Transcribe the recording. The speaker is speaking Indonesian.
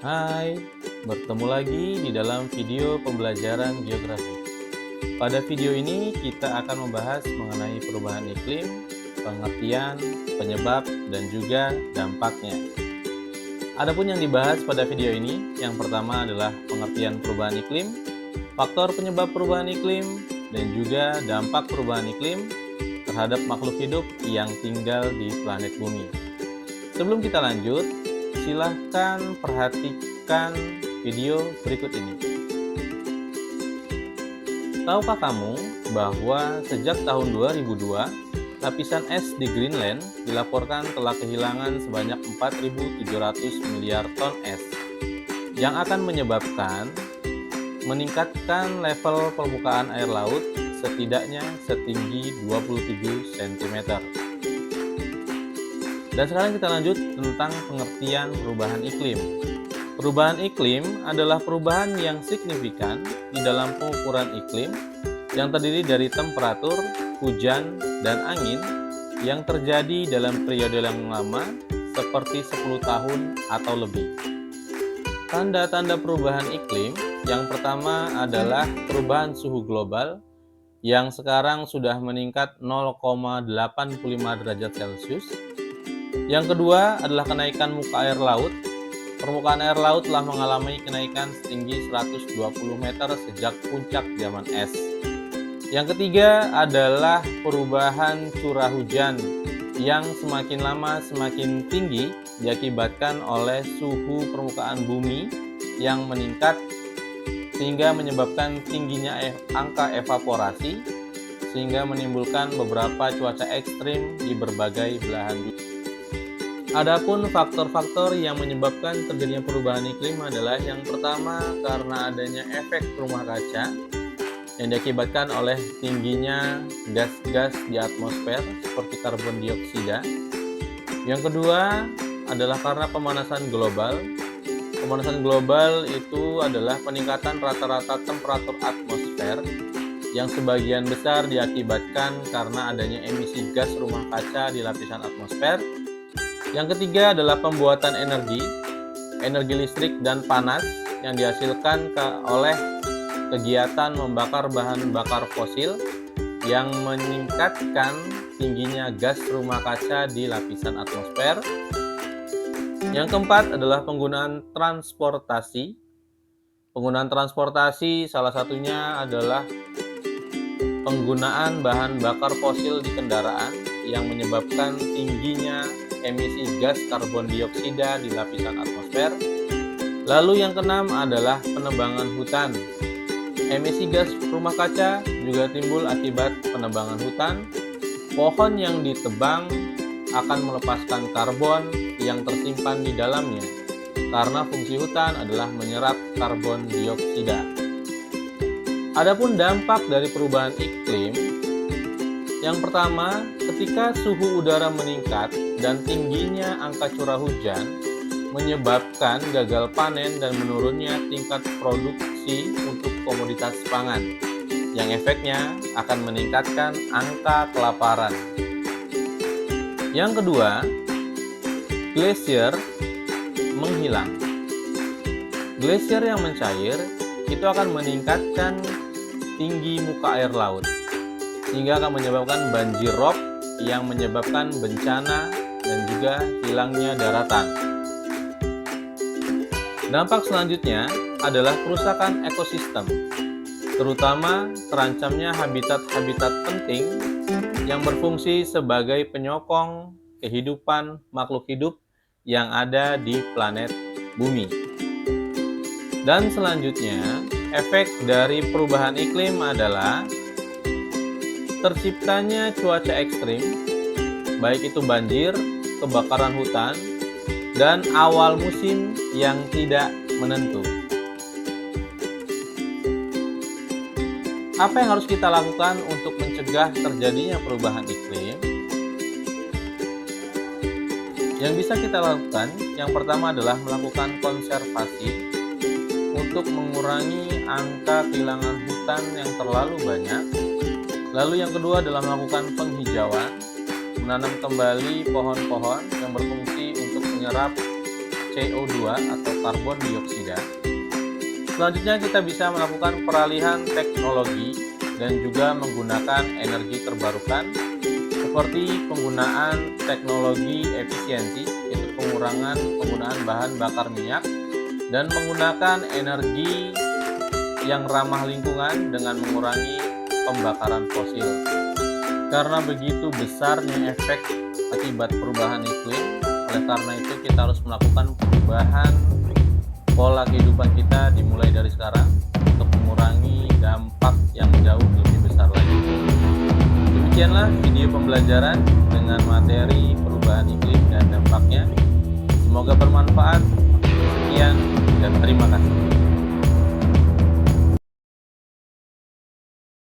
Hai, bertemu lagi di dalam video pembelajaran geografi. Pada video ini kita akan membahas mengenai perubahan iklim, pengertian, penyebab, dan juga dampaknya. Adapun yang dibahas pada video ini, yang pertama adalah pengertian perubahan iklim, faktor penyebab perubahan iklim, dan juga dampak perubahan iklim terhadap makhluk hidup yang tinggal di planet bumi. Sebelum kita lanjut, silahkan perhatikan video berikut ini. Tahukah kamu bahwa sejak tahun 2002, lapisan es di Greenland dilaporkan telah kehilangan sebanyak 4.700 miliar ton es, yang akan menyebabkan meningkatkan level permukaan air laut setidaknya setinggi 27 cm. Dan sekarang kita lanjut tentang pengertian perubahan iklim. Perubahan iklim adalah perubahan yang signifikan di dalam pengukuran iklim yang terdiri dari temperatur, hujan, dan angin yang terjadi dalam periode yang lama seperti 10 tahun atau lebih. Tanda-tanda perubahan iklim yang pertama adalah perubahan suhu global yang sekarang sudah meningkat 0,85 derajat Celcius. Yang kedua adalah kenaikan muka air laut. Permukaan air laut telah mengalami kenaikan setinggi 120 meter sejak puncak zaman es. Yang ketiga adalah perubahan curah hujan yang semakin lama semakin tinggi diakibatkan oleh suhu permukaan bumi yang meningkat sehingga menyebabkan tingginya angka evaporasi sehingga menimbulkan beberapa cuaca ekstrim di berbagai belahan dunia. Adapun faktor-faktor yang menyebabkan terjadinya perubahan iklim adalah yang pertama karena adanya efek rumah kaca yang diakibatkan oleh tingginya gas-gas di atmosfer seperti karbon dioksida. Yang kedua adalah karena pemanasan global. Pemanasan global itu adalah peningkatan rata-rata temperatur atmosfer yang sebagian besar diakibatkan karena adanya emisi gas rumah kaca di lapisan atmosfer. Yang ketiga adalah pembuatan energi listrik dan panas yang dihasilkan oleh kegiatan membakar bahan bakar fosil yang meningkatkan tingginya gas rumah kaca di lapisan atmosfer. Yang keempat adalah penggunaan transportasi. Penggunaan transportasi salah satunya adalah penggunaan bahan bakar fosil di kendaraan yang menyebabkan tingginya emisi gas karbon dioksida di lapisan atmosfer. Lalu yang keenam adalah penebangan hutan. Emisi gas rumah kaca juga timbul akibat penebangan hutan. Pohon yang ditebang akan melepaskan karbon yang tersimpan di dalamnya karena fungsi hutan adalah menyerap karbon dioksida. Adapun dampak dari perubahan iklim, yang pertama, ketika suhu udara meningkat dan tingginya angka curah hujan menyebabkan gagal panen dan menurunnya tingkat produksi untuk komoditas pangan, yang efeknya akan meningkatkan angka kelaparan. Yang kedua, glasier menghilang. Glasier yang mencair itu akan meningkatkan tinggi muka air laut, sehingga akan menyebabkan banjir rob yang menyebabkan bencana dan juga hilangnya daratan. Dampak selanjutnya adalah kerusakan ekosistem, terutama terancamnya habitat-habitat penting yang berfungsi sebagai penyokong kehidupan makhluk hidup yang ada di planet bumi. Dan selanjutnya, efek dari perubahan iklim adalah terciptanya cuaca ekstrim, baik itu banjir, kebakaran hutan, dan awal musim yang tidak menentu. Apa yang harus kita lakukan untuk mencegah terjadinya perubahan iklim? Yang bisa kita lakukan, yang pertama adalah melakukan konservasi untuk mengurangi angka kehilangan hutan yang terlalu banyak. Lalu yang kedua adalah melakukan penghijauan, menanam kembali pohon-pohon yang berfungsi untuk menyerap CO2 atau karbon dioksida. Selanjutnya kita bisa melakukan peralihan teknologi dan juga menggunakan energi terbarukan seperti penggunaan teknologi efisiensi, yaitu pengurangan penggunaan bahan bakar minyak, dan menggunakan energi yang ramah lingkungan dengan mengurangi pembakaran fosil. Karena begitu besarnya efek akibat perubahan iklim, oleh karena itu kita harus melakukan perubahan pola kehidupan kita dimulai dari sekarang untuk mengurangi dampak yang jauh lebih besar lagi. Demikianlah video pembelajaran dengan materi perubahan iklim dan dampaknya. Semoga bermanfaat. Sekian dan terima kasih.